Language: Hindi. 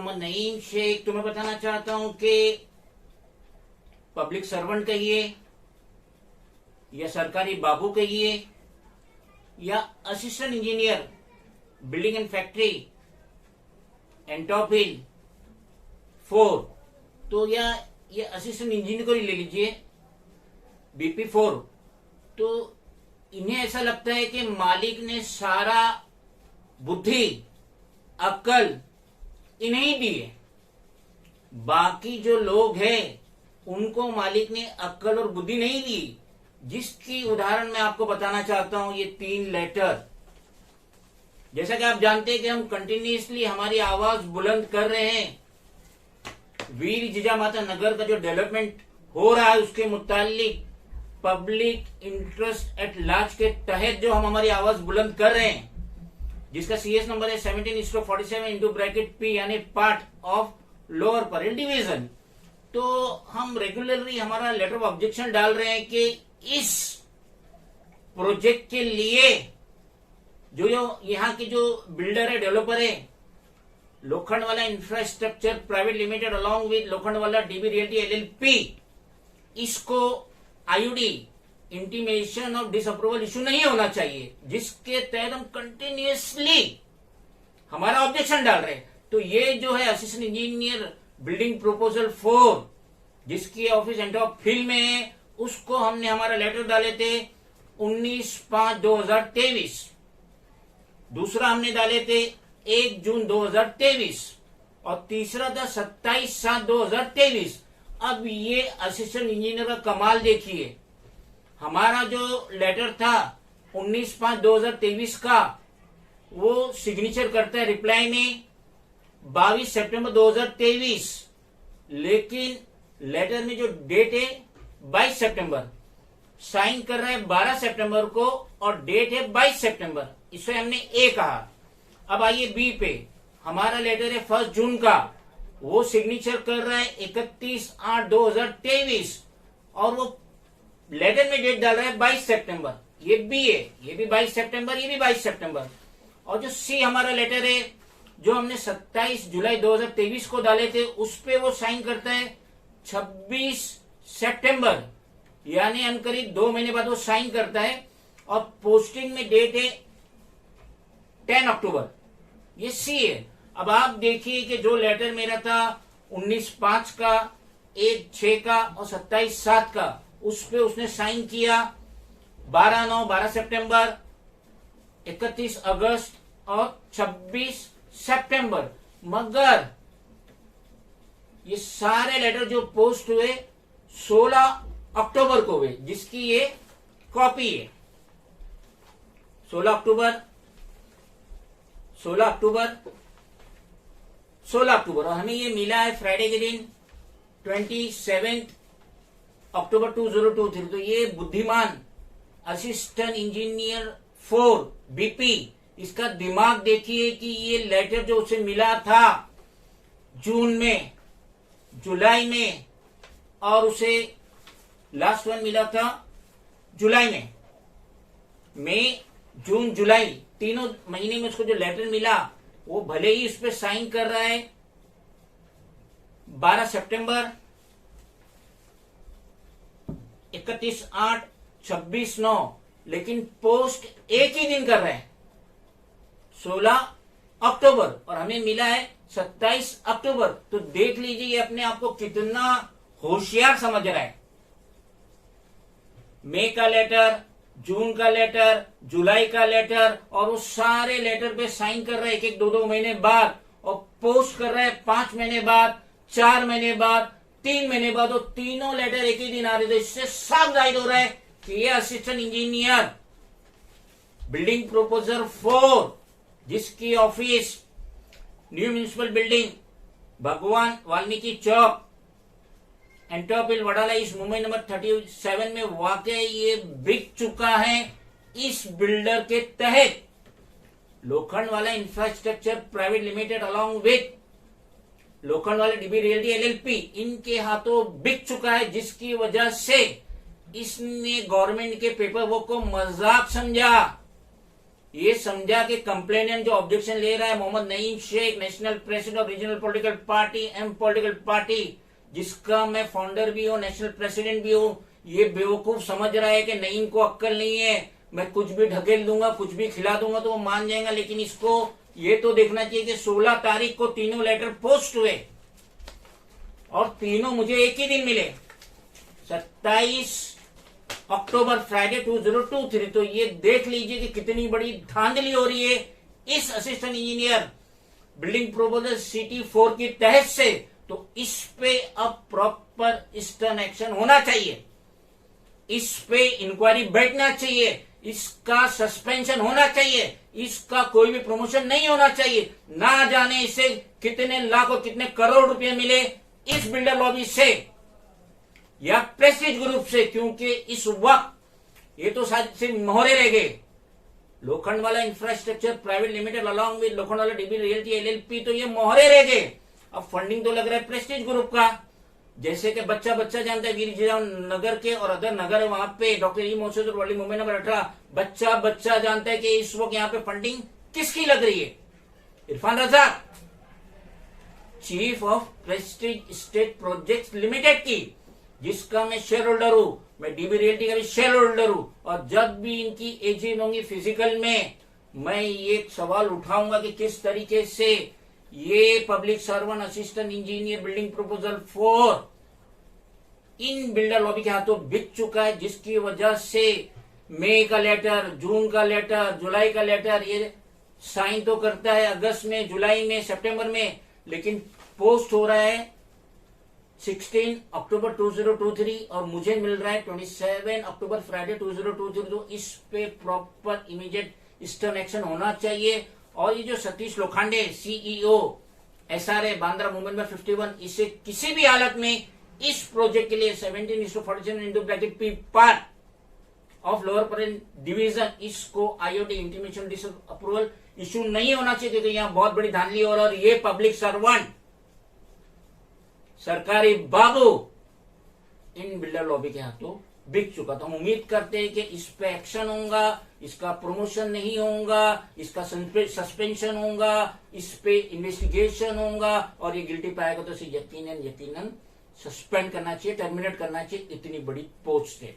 मोहम्मद नईम शेख। तुम्हें बताना चाहता हूं कि पब्लिक सर्वेंट कहिए या सरकारी बाबू कहिए या assistant engineer building and factory Antop Hill 4, तो या ये असिस्टेंट इंजीनियर को ही ले लीजिए BP4, तो इन्हें ऐसा लगता है कि मालिक ने सारा बुद्धि अक्ल इन्हें ही दी है। बाकी जो लोग हैं उनको मालिक ने अक्ल और बुद्धि नहीं दी, जिसकी उदाहरण मैं आपको बताना चाहता हूं। ये 3 लेटर, जैसा कि आप जानते हैं कि हम कंटिन्यूसली हमारी आवाज बुलंद कर रहे हैं वीर जिजामाता नगर का जो डेवलपमेंट हो रहा है उसके मुतालिक पब्लिक इंटरेस्ट एट लार्ज के तहत जो हम हमारी आवाज बुलंद कर रहे हैं, जिसका CS नंबर है 17:47 इंटू ब्रैकेट P, यानी part of lower parallel division. तो हम रेगुलरली हमारा लेटर ऑफ ऑब्जेक्शन डाल रहे हैं कि इस प्रोजेक्ट के लिए जो यहाँ के जो बिल्डर है, डेवलपर है, Lokhandwala infrastructure private limited along with Lokhandwala DB realty LLP, इसको IUD intimation of disapproval issue नहीं होना चाहिए, जिसके तहत हम कंटिन्यूसली हमारा ऑब्जेक्शन डाल रहे हैं। तो ये जो है असिस्टेंट इंजीनियर बिल्डिंग प्रपोजल 4, जिसकी ऑफिस एंटॉप हिल में है, उसको हमने हमारा लेटर डाले थे 19/5/2023। दूसरा हमने डाले थे 1 जून 2023 और तीसरा था 27/7/2023। अब ये असिस्टेंट इंजीनियर का कमाल देखिए, हमारा जो लेटर था 19/5/2023 का, वो सिग्नेचर करता है रिप्लाई में 22 सितंबर 2023, लेकिन लेटर में जो डेट है 22 सितंबर, साइन कर रहा है 12 सितंबर को और डेट है 22 सितंबर। इसे हमने A कहा। अब आइए B पे, हमारा लेटर है 1 जून का, वो सिग्नेचर कर रहा है 31/8/2023 और वो लेटर में डेट डाल रहा है 22 सितंबर। ये B है, ये भी 22 सितंबर, ये भी 22 सितंबर। और जो C हमारा लेटर है, जो हमने 27 जुलाई 2023 को डाले थे, उस पे वो साइन करता है 26 सितंबर, यानी अनकरीब 2 महीने बाद वो साइन करता है और पोस्टिंग में डेट है 10 अक्टूबर। ये C है। अब आप देखिए कि जो लेटर मेरा था 19/5 का, 1/6 का और 27/7 का, उस पे उसने साइन किया 12 सितंबर, 31 अगस्त और 26 सितंबर। मगर ये सारे लेटर जो पोस्ट हुए 16 अक्टूबर को हुए, जिसकी ये कॉपी है। 16 अक्टूबर और हमें ये मिला है फ्राइडे के दिन 27 अक्टूबर 2023। तो ये बुद्धिमान असिस्टेंट इंजीनियर 4 BP, इसका दिमाग देखिए कि ये लेटर जो उसे मिला था जून में, जुलाई में, और उसे लास्ट वन मिला था जुलाई में। मई, जून, जुलाई, तीनों महीने में उसको जो लेटर मिला, वो भले ही उस पर साइन कर रहा है 12 सितंबर, 31/8, 26/9, लेकिन पोस्ट एक ही दिन कर रहे हैं 16 अक्टूबर और हमें मिला है 27 अक्टूबर। तो देख लीजिए ये अपने आप को कितना होशियार समझ रहा है। मई का लेटर, जून का लेटर, जुलाई का लेटर, और वो सारे लेटर पे साइन कर रहा है 1-1, 2-2 महीने बाद, और पोस्ट कर रहा है 5 महीने बाद, 4 महीने बाद, 3 महीने बाद, और तीनों लेटर एक ही दिन आ रहे थे। इससे साफ जाहिर हो रहा है कि ये असिस्टेंट इंजीनियर बिल्डिंग प्रपोजल 4, जिसकी ऑफिस न्यू म्यूनिसिपल बिल्डिंग, भगवान वाल्मीकि चौक, एंटॉप हिल, वडाला ईस्ट, मुंबई नंबर 37 में वाकई ये बिक चुका है। इस बिल्डर के तहत Lokhandwala infrastructure private limited along with Lokhandwala DB realty LLP इनके हाथों बिक चुका है, जिसकी वजह से इसने गवर्नमेंट के पेपर वर्क को मजाक समझा। ये समझा कि कंप्लेनेंट जो ऑब्जेक्शन ले रहा है Mohammad Naeem Shaikh, national president of regional political party M political party, जिसका मैं फाउंडर भी हूँ, नेशनल प्रेसिडेंट भी हूँ, ये बेवकूफ समझ रहा है कि नईम को अक्कल नहीं है, मैं कुछ भी ढकेल दूंगा, कुछ भी खिला दूंगा तो वो मान जाएगा। लेकिन इसको ये तो देखना चाहिए कि 16 तारीख को तीनों लेटर पोस्ट हुए और तीनों मुझे एक ही दिन मिले, 27 अक्टूबर फ्राइडे 2023। तो ये देख लीजिए कि कितनी बड़ी धांधली हो रही है इस assistant engineer building proposal CT4 की तहत से। तो इस पे अब प्रॉपर स्टर्न एक्शन होना चाहिए, इस पे इंक्वायरी बैठना चाहिए, इसका सस्पेंशन होना चाहिए, इसका कोई भी प्रमोशन नहीं होना चाहिए। ना जाने इसे कितने लाख और कितने करोड़ रुपए मिले इस बिल्डर लॉबी से या प्रेस्टीज ग्रुप से, क्योंकि इस वक्त ये तो शायद सिर्फ मोहरे रह गए। Lokhandwala infrastructure private limited along with Lokhandwala dB realty LLP, तो ये मोहरे रह गए। अब फंडिंग तो लग रहा है प्रेस्टीज ग्रुप का। जैसे कि बच्चा जानता है वीर जिजाऊ नगर के और अदर नगर वहां पे डॉक्टर ई मोसेस और वर्ल्ड मुंबई नंबर 18, बच्चा जानता है कि इस वक्त यहाँ पे फंडिंग किसकी लग रही है। Irfan Raza, chief of prestige state projects limited की, जिसका मैं शेयर होल्डर हूं, मैं डीबी रियल्टी का भी शेयर होल्डर हूं। और जब भी इनकी एजीएम होंगी फिजिकल में, मैं ये सवाल उठाऊंगा कि किस तरीके से ये public servant assistant engineer building proposal 4 इन बिल्डर लॉबी के हाथों बिक चुका है, जिसकी वजह से मई का लेटर, जून का लेटर, जुलाई का लेटर ये साइन तो करता है अगस्त में, जुलाई में, सितंबर में, लेकिन पोस्ट हो रहा है 16 अक्टूबर 2023 और मुझे मिल रहा है 27 अक्टूबर फ्राइडे 2023। तो इस पे प्रॉपर इमीडिएट स्टर्न एक्शन होना चाहिए। और ये जो Satish Lokhande CEO SRA Bandra movement में 51, इसे किसी भी हालत में इस प्रोजेक्ट के लिए 17:47 into bracket P part of lower present division, इसको IOD इंटीमेशन अप्रूवल इश्यू नहीं होना चाहिए, क्योंकि यहाँ बहुत बड़ी धांधली हो रही है और ये पब्लिक सर्वेंट सरकारी बाबू इन बिल्डर लॉबी के हाथों बिक चुका। तो हम उम्मीद करते हैं कि इस पे एक्शन होगा, इसका प्रमोशन नहीं होगा, इसका सस्पेंशन होगा, इस पे इन्वेस्टिगेशन होगा और ये गिल्टी पाएगा तो इसे यकीनन सस्पेंड करना चाहिए, टर्मिनेट करना चाहिए। इतनी बड़ी पोस्ट है।